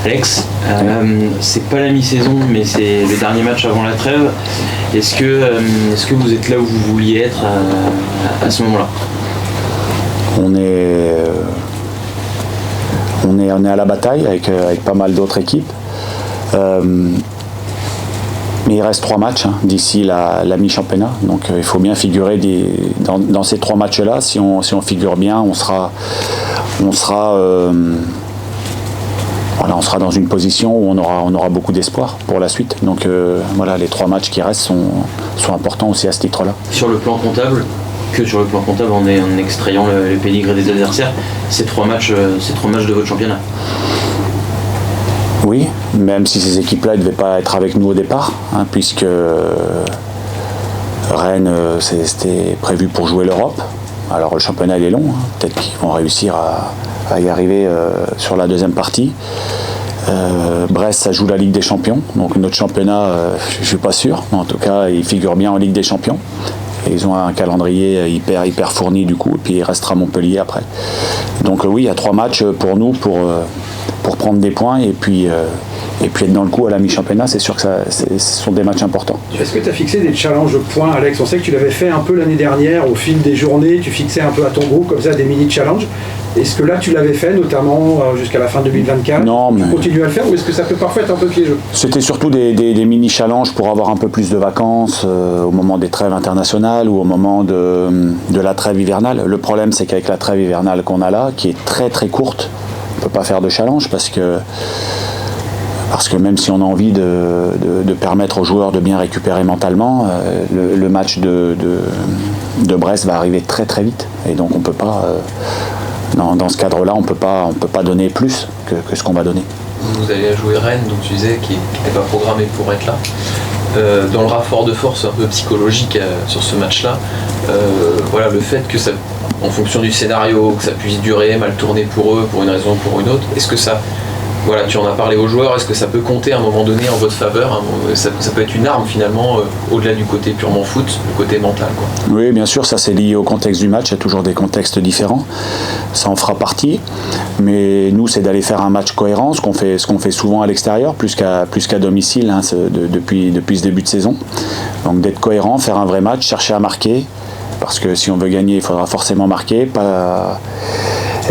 Alex, c'est pas la mi-saison, mais c'est le dernier match avant la trêve. Est-ce que vous êtes là où vous vouliez être à ce moment-là ? On est à la bataille avec pas mal d'autres équipes. Mais il reste 3 matchs d'ici la mi-championnat. Donc il faut bien figurer dans ces 3 matchs-là. Si on figure bien, on sera dans une position où on aura beaucoup d'espoir pour la suite. Donc voilà, les 3 matchs qui restent sont importants aussi à ce titre-là. Sur le plan comptable, en extrayant le pédigré des adversaires, ces 3 matchs de votre championnat. Oui, même si ces équipes-là ne devaient pas être avec nous au départ, puisque Rennes, c'était prévu pour jouer l'Europe. Alors le championnat il est long, peut-être qu'ils vont réussir à y arriver sur la deuxième partie. Brest, ça joue la Ligue des Champions, donc notre championnat, je ne suis pas sûr, mais en tout cas, il figure bien en Ligue des Champions. Et ils ont un calendrier hyper fourni du coup, et puis il restera Montpellier après. Donc oui, il y a 3 matchs pour nous pour prendre des points et puis être dans le coup à la mi-championnat. C'est sûr que ce sont des matchs importants. Est-ce que tu as fixé des challenges points, Alex ? On sait que tu l'avais fait un peu l'année dernière, au fil des journées, tu fixais un peu à ton groupe comme ça des mini-challenges. Est-ce que là tu l'avais fait, notamment jusqu'à la fin 2024 ? Non, mais... Tu continues à le faire ou est-ce que ça peut parfois être un peu piégeux ? C'était surtout des mini-challenges pour avoir un peu plus de vacances au moment des trêves internationales ou au moment de la trêve hivernale. Le problème, c'est qu'avec la trêve hivernale qu'on a là, qui est très très courte, on ne peut pas faire de challenge parce que même si on a envie de permettre aux joueurs de bien récupérer mentalement, le match de Brest va arriver très très vite. Et donc on peut pas, dans ce cadre-là, on peut pas donner plus que ce qu'on va donner. Vous allez jouer Rennes, donc tu disais, qui n'était pas programmé pour être là. Dans le rapport de force un peu psychologique sur ce match-là, voilà, le fait que ça, en fonction du scénario, que ça puisse durer, mal tourner pour eux, pour une raison ou pour une autre, est-ce que ça, voilà, tu en as parlé aux joueurs, est-ce que ça peut compter à un moment donné en votre faveur, ça peut être une arme finalement, au-delà du côté purement foot, le côté mental, quoi. Oui, bien sûr, ça c'est lié au contexte du match, il y a toujours des contextes différents, ça en fera partie, mais nous c'est d'aller faire un match cohérent, ce qu'on fait souvent à l'extérieur, plus qu'à domicile, depuis ce début de saison. Donc d'être cohérent, faire un vrai match, chercher à marquer, parce que si on veut gagner, il faudra forcément marquer,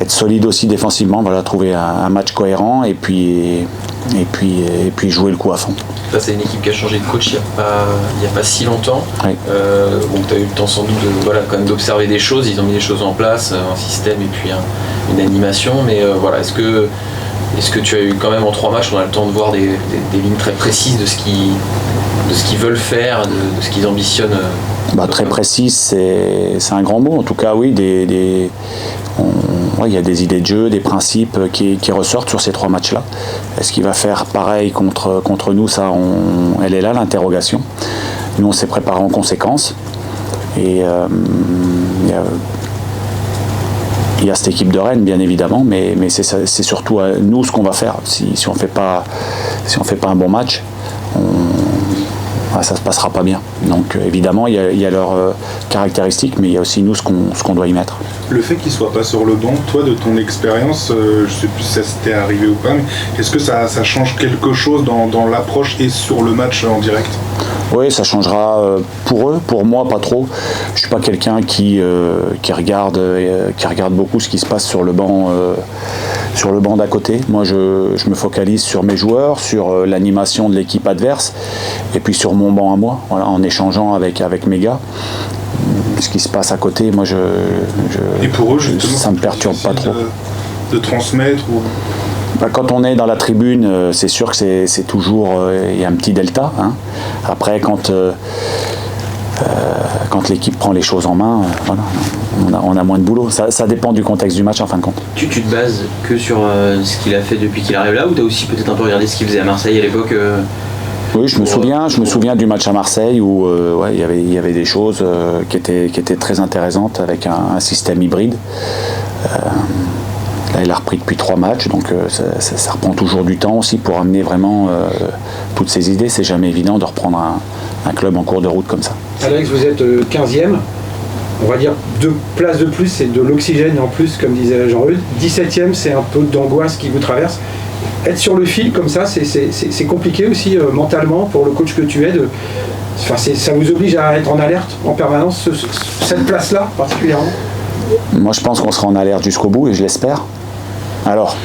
être solide aussi défensivement, voilà, trouver un match cohérent et puis jouer le coup à fond. Ça, c'est une équipe qui a changé de coach il n'y a pas si longtemps. Oui. Donc tu as eu le temps sans doute quand même d'observer des choses, ils ont mis des choses en place, un système et puis une animation, mais voilà, est-ce que tu as eu quand même en 3 matchs, on a le temps de voir des lignes très précises de ce qu'ils veulent faire, de ce qu'ils ambitionnent? Très précise, c'est un grand mot. En tout cas, oui, il y a des idées de jeu, des principes qui ressortent sur ces 3 matchs-là. Est-ce qu'il va faire pareil contre nous ? Ça, elle est là, l'interrogation. Nous, on s'est préparé en conséquence. Et il y a cette équipe de Rennes, bien évidemment, mais c'est surtout à nous ce qu'on va faire. Si on fait pas un bon match, ça se passera pas bien. Donc évidemment, il y a leurs caractéristiques, mais il y a aussi nous ce qu'on doit y mettre. Le fait qu'il ne soit pas sur le banc, toi de ton expérience, je ne sais plus si ça s'était arrivé ou pas, mais est-ce que ça change quelque chose dans l'approche et sur le match en direct ? Oui, ça changera pour eux, pour moi pas trop. Je suis pas quelqu'un qui regarde beaucoup ce qui se passe sur le banc d'à côté. Moi, je me focalise sur mes joueurs, sur l'animation de l'équipe adverse, et puis sur mon banc à moi, voilà, en échangeant avec mes gars. Ce qui se passe à côté, moi, et pour eux, justement, ça me perturbe pas trop. De transmettre ou... Quand on est dans la tribune, c'est sûr que c'est toujours, il y a un petit delta. Après, quand l'équipe prend les choses en main, voilà, on a moins de boulot. Ça dépend du contexte du match en fin de compte. Tu te bases que sur ce qu'il a fait depuis qu'il arrive là, ou tu as aussi peut-être un peu regardé ce qu'il faisait à Marseille à l'époque Oui, je me souviens du match à Marseille où il y avait des choses qui étaient très intéressantes avec un système hybride. Là, il a repris depuis 3 matchs, donc ça reprend toujours du temps aussi pour amener vraiment toutes ces idées. C'est jamais évident de reprendre un club en cours de route comme ça. Alex, vous êtes 15e. On va dire 2 places de plus, c'est de l'oxygène en plus, comme disait Jean-Eudes. 17e, c'est un peu d'angoisse qui vous traverse. être sur le fil comme ça, c'est compliqué aussi mentalement pour le coach que tu es. Ça vous oblige à être en alerte en permanence, cette place-là particulièrement? Moi, je pense qu'on sera en alerte jusqu'au bout et je l'espère. Alors,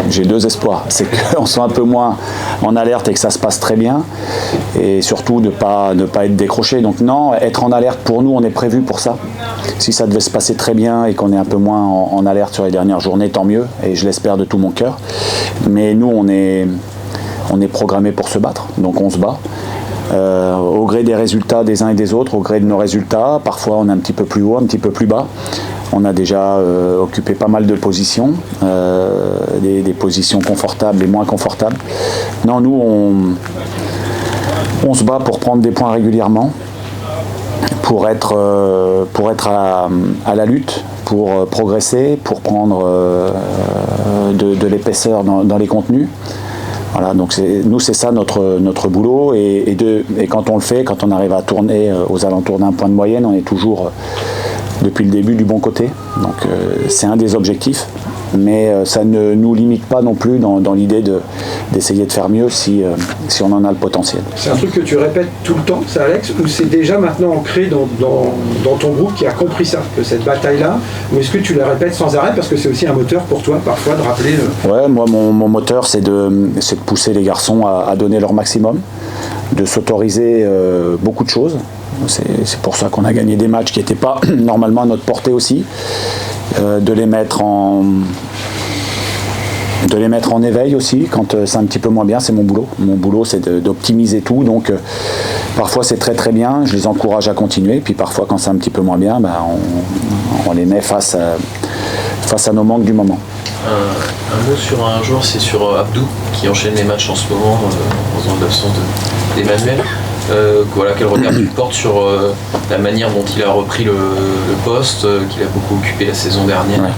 j'ai 2 espoirs. C'est qu'on soit un peu moins en alerte et que ça se passe très bien. Et surtout, ne pas être décroché. Donc non, être en alerte, pour nous, on est prévu pour ça. Si ça devait se passer très bien et qu'on est un peu moins en alerte sur les dernières journées, tant mieux. Et je l'espère de tout mon cœur. Mais nous, on est programmé pour se battre. Donc on se bat. Au gré des résultats des uns et des autres, au gré de nos résultats, parfois on est un petit peu plus haut, un petit peu plus bas. On a déjà occupé pas mal de positions, des positions confortables et moins confortables. Non, nous on se bat pour prendre des points régulièrement, pour être à la lutte, pour progresser, pour prendre de l'épaisseur dans les contenus. Voilà, donc c'est ça notre boulot et quand on le fait, quand on arrive à tourner aux alentours d'un point de moyenne, on est toujours depuis le début du bon côté. Donc c'est un des objectifs, mais ça ne nous limite pas non plus dans l'idée d'essayer de faire mieux si on en a le potentiel. C'est un truc que tu répètes tout le temps, ça Alex, ou c'est déjà maintenant ancré dans ton groupe qui a compris ça, que cette bataille-là, ou est-ce que tu la répètes sans arrêt parce que c'est aussi un moteur pour toi parfois de rappeler Ouais, moi mon moteur c'est de pousser les garçons à donner leur maximum, de s'autoriser beaucoup de choses. C'est pour ça qu'on a gagné des matchs qui n'étaient pas normalement à notre portée aussi, de les mettre en éveil aussi quand c'est un petit peu moins bien. C'est mon boulot. Mon boulot c'est d'optimiser tout, donc parfois c'est très très bien, je les encourage à continuer, puis parfois quand c'est un petit peu moins bien, on les met face à nos manques du moment. Un mot sur un joueur, c'est sur Abdou qui enchaîne les matchs en ce moment en l'absence d'Emmanuel. Quel regard tu portes sur la manière dont il a repris le poste, qu'il a beaucoup occupé la saison dernière,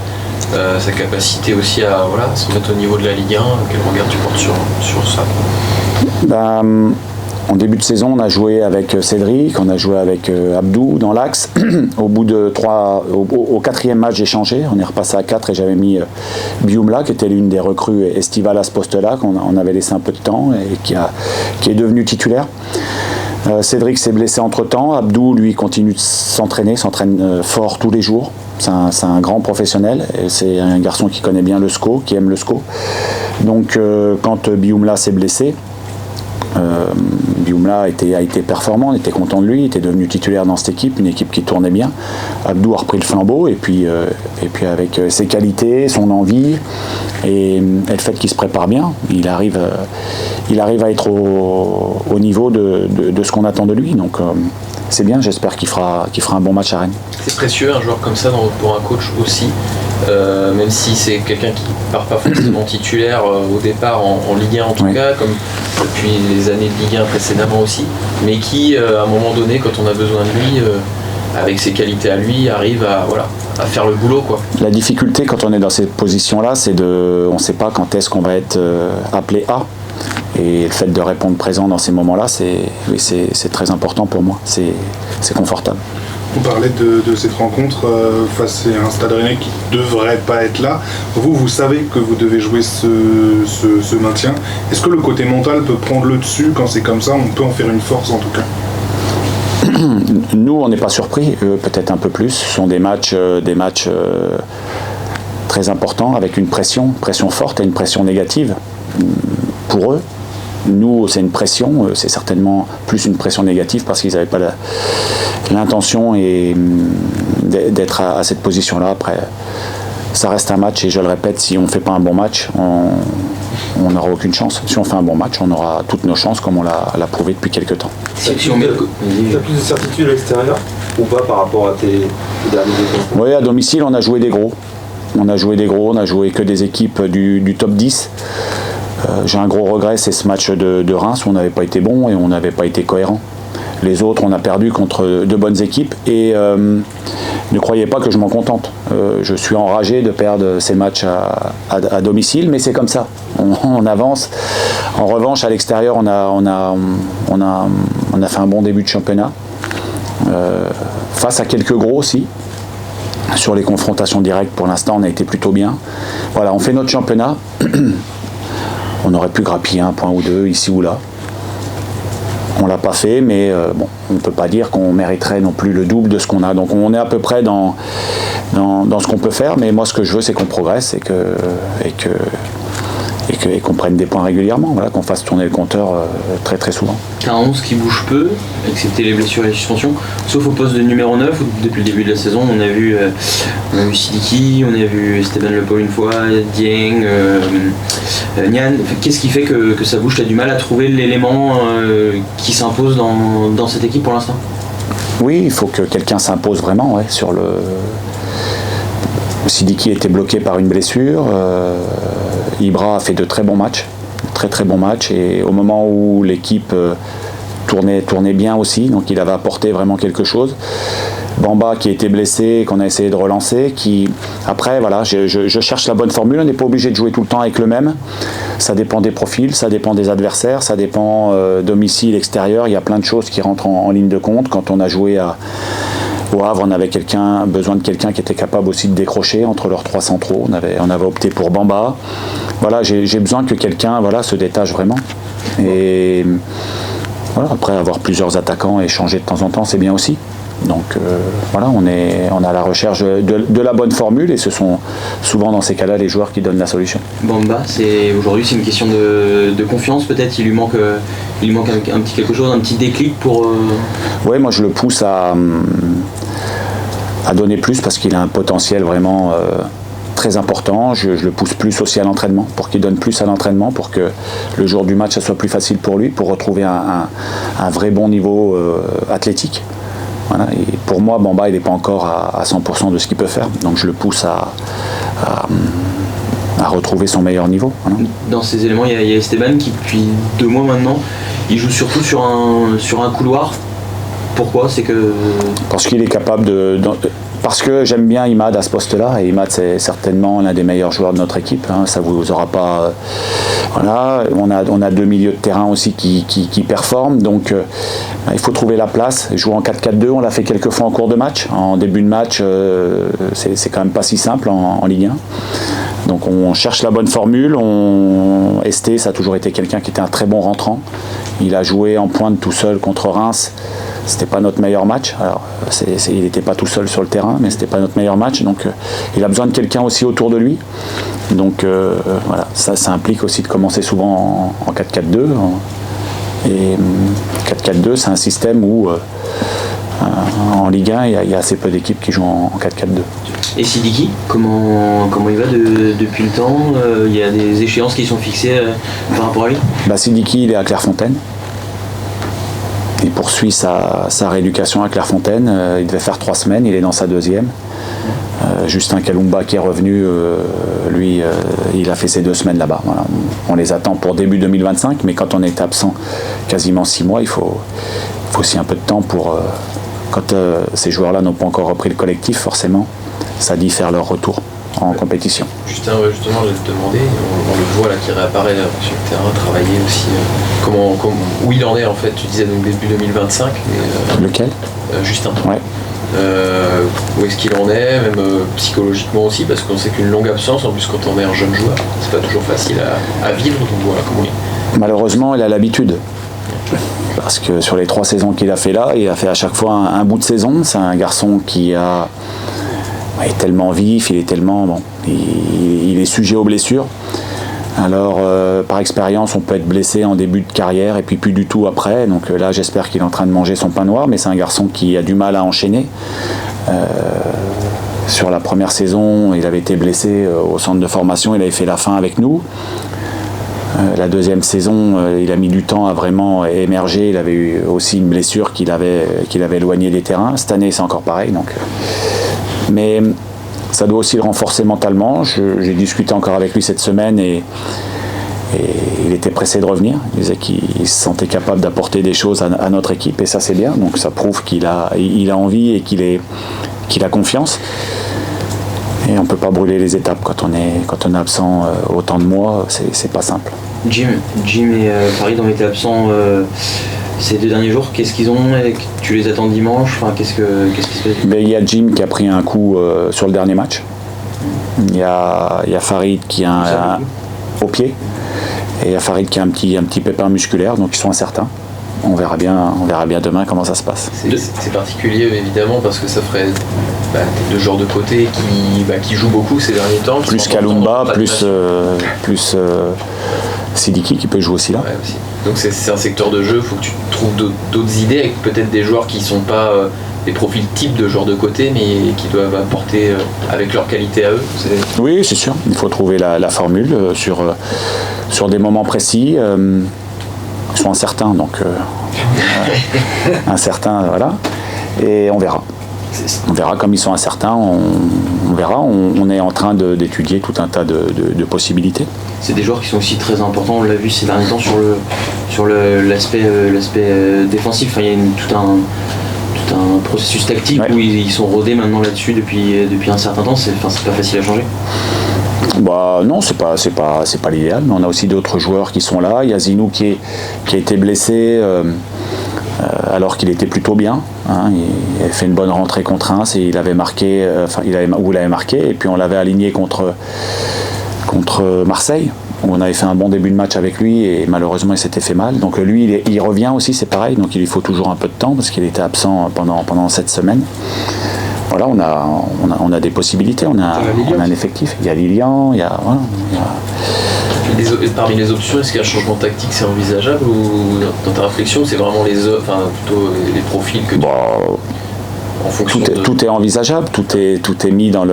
sa capacité aussi à se mettre au niveau de la Ligue 1, quel regard tu portes sur ça? En début de saison, on a joué avec Cédric, on a joué avec Abdou dans l'axe. Au 4e match, j'ai changé. On est repassé à 4 et j'avais mis Bioumla, qui était l'une des recrues estivales à ce poste-là, qu'on avait laissé un peu de temps et qui est devenu titulaire. Cédric s'est blessé entre-temps. Abdou, lui, continue de s'entraîne fort tous les jours. C'est un grand professionnel. Et c'est un garçon qui connaît bien le SCO, qui aime le SCO. Donc, quand Bioumla s'est blessé, Bioumla a été performant, on était content de lui, il était devenu titulaire dans cette équipe, une équipe qui tournait bien. Abdou a repris le flambeau et puis avec ses qualités, son envie et le fait qu'il se prépare bien, il arrive à être au niveau de ce qu'on attend de lui. Donc c'est bien, j'espère qu'il fera un bon match à Rennes. C'est précieux un joueur comme ça pour un coach aussi, même si c'est quelqu'un qui ne part pas forcément titulaire au départ en Ligue 1 en tout cas, comme depuis les années de Ligue 1 précédemment aussi, mais qui à un moment donné, quand on a besoin de lui, avec ses qualités à lui, arrive à faire le boulot, quoi. La difficulté quand on est dans ces positions-là, c'est on ne sait pas quand est-ce qu'on va être appelé à. Et le fait de répondre présent dans ces moments-là, c'est très important pour moi. C'est confortable. On parlait de cette rencontre face à un Stade Rennais qui ne devrait pas être là. Vous savez que vous devez jouer ce maintien. Est-ce que le côté mental peut prendre le dessus quand c'est comme ça? On peut en faire une force en tout cas. Nous, on n'est pas surpris, peut-être un peu plus. Ce sont des matchs très importants avec une pression forte et une pression négative pour eux. Nous, c'est une pression, c'est certainement plus une pression négative parce qu'ils n'avaient pas l'intention d'être à cette position-là. Après, ça reste un match et je le répète, si on ne fait pas un bon match, on n'aura aucune chance. Si on fait un bon match, on aura toutes nos chances comme on l'a prouvé depuis quelques temps. Tu as plus de certitude à l'extérieur ou pas par rapport à tes derniers déplacements? Oui, à domicile, on a joué des gros. On a joué que des équipes du top 10. J'ai un gros regret, c'est ce match de Reims où on n'avait pas été bon et on n'avait pas été cohérent. Les autres, on a perdu contre de bonnes équipes et ne croyez pas que je m'en contente. Je suis enragé de perdre ces matchs à domicile, mais c'est comme ça. On avance. En revanche, à l'extérieur, on a fait un bon début de championnat. Face à quelques gros aussi. Sur les confrontations directes, pour l'instant, on a été plutôt bien. Voilà, on fait notre championnat. on aurait pu grappiller un point ou deux ici ou là. On l'a pas fait, mais on ne peut pas dire qu'on mériterait non plus le double de ce qu'on a. Donc on est à peu près dans ce qu'on peut faire, mais moi ce que je veux c'est qu'on progresse et qu'on prenne des points régulièrement, voilà, qu'on fasse tourner le compteur très très souvent. T'as un 11 qui bouge peu, excepté les blessures et les suspensions, sauf au poste de numéro 9, où depuis le début de la saison, on a vu Sidiki, on a vu Esteban Le Pau une fois, Dieng, Nian. Qu'est-ce qui fait que ça bouge? T'as du mal à trouver l'élément qui s'impose dans cette équipe pour l'instant? Oui, il faut que quelqu'un s'impose vraiment, ouais, sur le... Sidiki était bloqué par une blessure, Ibra a fait de très bons matchs, très bons matchs, et au moment où l'équipe tournait bien aussi, donc il avait apporté vraiment quelque chose. Bamba qui était blessé, qu'on a essayé de relancer, qui après voilà, je cherche la bonne formule, on n'est pas obligé de jouer tout le temps avec le même, ça dépend des profils, ça dépend des adversaires, ça dépend domicile, extérieur, il y a plein de choses qui rentrent en ligne de compte. Quand on a joué au Havre, on avait besoin de quelqu'un qui était capable aussi de décrocher entre leurs trois centraux. On avait opté pour Bamba. Voilà, j'ai besoin que quelqu'un se détache vraiment. Et voilà, après avoir plusieurs attaquants et changer de temps en temps, c'est bien aussi. Donc voilà, on est à la recherche de la bonne formule, et ce sont souvent dans ces cas-là les joueurs qui donnent la solution. Bamba, aujourd'hui c'est une question de confiance peut-être, il lui manque un petit quelque chose, un petit déclic pour... Oui, moi je le pousse à donner plus parce qu'il a un potentiel vraiment très important. Je le pousse plus aussi à l'entraînement, pour qu'il donne plus à l'entraînement, pour que le jour du match ça soit plus facile pour lui, pour retrouver un vrai bon niveau athlétique. Voilà. Et pour moi, Bamba il n'est pas encore à 100% de ce qu'il peut faire, donc je le pousse à retrouver son meilleur niveau. Voilà. Dans ces éléments, il y a Esteban qui depuis 2 mois maintenant, il joue surtout sur un couloir. Pourquoi? C'est que... Parce qu'il est capable parce que j'aime bien Imad à ce poste-là, et Imad c'est certainement l'un des meilleurs joueurs de notre équipe, hein, ça vous aura pas... Voilà, on a 2 milieux de terrain aussi qui performent, donc il faut trouver la place. Jouer en 4-4-2, on l'a fait quelques fois en cours de match, en début de match, c'est quand même pas si simple en Ligue 1. Donc on cherche la bonne formule. Esté, ça a toujours été quelqu'un qui était un très bon rentrant. Il a joué en pointe tout seul contre Reims. C'était pas notre meilleur match. Alors, il n'était pas tout seul sur le terrain, mais c'était pas notre meilleur match. Donc, il a besoin de quelqu'un aussi autour de lui. Donc, voilà, ça implique aussi de commencer souvent en 4-4-2. Et 4-4-2, c'est un système où en Ligue 1, il y a assez peu d'équipes qui jouent en 4-4-2. Et Sidiki, comment il va depuis le temps? Il y a des échéances qui sont fixées par rapport à lui? Sidiki, il est à Clairefontaine. Il poursuit sa rééducation à Clairefontaine. Il devait faire 3 semaines, il est dans sa 2e. Justin Kalumba qui est revenu, lui, il a fait ses 2 semaines là-bas. Voilà. On les attend pour début 2025, mais quand on est absent quasiment 6 mois, il faut aussi un peu de temps pour... quand ces joueurs-là n'ont pas encore repris le collectif, forcément, ça dit faire leur retour en compétition. Justement, je vais te demander, on le voit là qui réapparaît sur le terrain, travailler aussi, où il en est en fait, tu disais donc début 2025. Mais, lequel? Justin. Ouais. Où est-ce qu'il en est, même psychologiquement aussi, parce qu'on sait qu'une longue absence, en plus quand on est un jeune joueur, c'est pas toujours facile à vivre, donc voilà comment il... Malheureusement, il a l'habitude. Parce que sur les 3 saisons qu'il a fait là, il a fait à chaque fois un bout de saison. C'est un garçon qui est tellement vif, il est tellement... il est sujet aux blessures. Alors, par expérience, on peut être blessé en début de carrière et puis plus du tout après. Donc là, j'espère qu'il est en train de manger son pain noir, mais c'est un garçon qui a du mal à enchaîner. Sur la première saison, il avait été blessé au centre de formation, il avait fait la fin avec nous. La 2e saison, il a mis du temps à vraiment émerger. Il avait eu aussi une blessure qui l'avait éloigné des terrains. Cette année, c'est encore pareil. Donc... Mais ça doit aussi le renforcer mentalement. J'ai discuté encore avec lui cette semaine et il était pressé de revenir. Il disait qu'il se sentait capable d'apporter des choses à notre équipe, et ça c'est bien. Donc ça prouve qu'il a envie et qu'il a confiance. Et on ne peut pas brûler les étapes quand on est absent autant de mois, c'est pas simple. Jim et Farid ont été absents ces 2 derniers jours. Qu'est-ce qu'ils ont? Tu les attends dimanche? Enfin, qu'est-ce qui se passe? Il y a Jim qui a pris un coup sur le dernier match. Il y a Farid qui a au pied. Et à Farid qui a un petit pépin musculaire, donc ils sont incertains. On verra bien demain comment ça se passe. C'est particulier évidemment parce que ça ferait des 2 joueurs de côté qui jouent beaucoup ces derniers temps. Plus Kalumba, plus Sidiki qui peut jouer aussi là. Ouais, aussi. Donc c'est un secteur de jeu, il faut que tu trouves d'autres idées avec peut-être des joueurs qui ne sont pas des profils types de joueurs de côté mais qui doivent apporter avec leur qualité à eux. Oui, c'est sûr. Il faut trouver la formule sur des moments précis. Ils sont incertains, donc incertains, voilà. Et on verra. On verra comme ils sont incertains, on verra. On est en train d'étudier tout un tas de possibilités. C'est des joueurs qui sont aussi très importants, on l'a vu ces derniers temps sur l'aspect défensif. Enfin, il y a tout un processus tactique où ils sont rodés maintenant là-dessus depuis un certain temps. C'est pas facile à changer. Bah non, c'est pas l'idéal, mais on a aussi d'autres joueurs qui sont là. Il y a Zinou qui a été blessé alors qu'il était plutôt bien. Hein. Il avait fait une bonne rentrée contre Reims et il avait marqué, il avait marqué, et puis on l'avait aligné contre Marseille, où on avait fait un bon début de match avec lui et malheureusement il s'était fait mal. Donc lui il revient aussi, c'est pareil, donc il lui faut toujours un peu de temps parce qu'il était absent pendant cette semaine. Voilà, on a des possibilités, on a un effectif. Il y a Lilian, Parmi les options, est-ce qu'un changement tactique c'est envisageable ou dans ta réflexion c'est vraiment plutôt les profils que tu en fonction tout est envisageable, tout est mis dans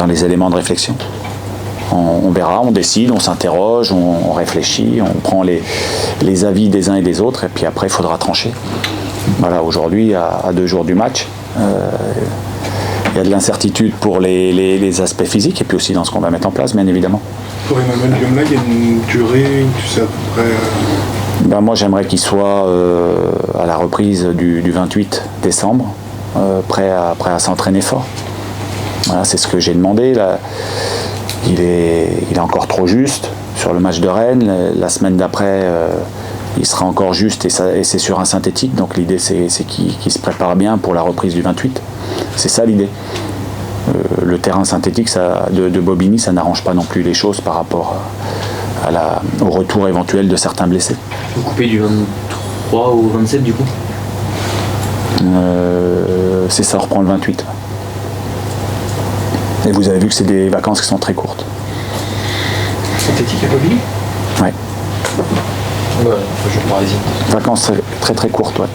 les éléments de réflexion. On verra, on décide, on s'interroge, on réfléchit, on prend les avis des uns et des autres et puis après il faudra trancher. Voilà, aujourd'hui, à 2 jours du match, il y a de l'incertitude pour les aspects physiques et puis aussi dans ce qu'on va mettre en place, bien évidemment. Pour Emmanuel Biomla, il y a une durée, tu sais à peu près moi, j'aimerais qu'il soit à la reprise du 28 décembre, prêt à s'entraîner fort. Voilà, c'est ce que j'ai demandé. Là, il est encore trop juste sur le match de Rennes. La semaine d'après, il sera encore juste et c'est sur un synthétique. Donc l'idée, c'est qu'il se prépare bien pour la reprise du 28. C'est ça l'idée. Le terrain synthétique de Bobigny, ça n'arrange pas non plus les choses par rapport au retour éventuel de certains blessés. Vous coupez du 23 au 27 du coup C'est ça, on reprend le 28. Et vous avez vu que c'est des vacances qui sont très courtes. Synthétique à Bobigny ? Ouais. Ouais, je parisien. Vacances très très courtes, ouais.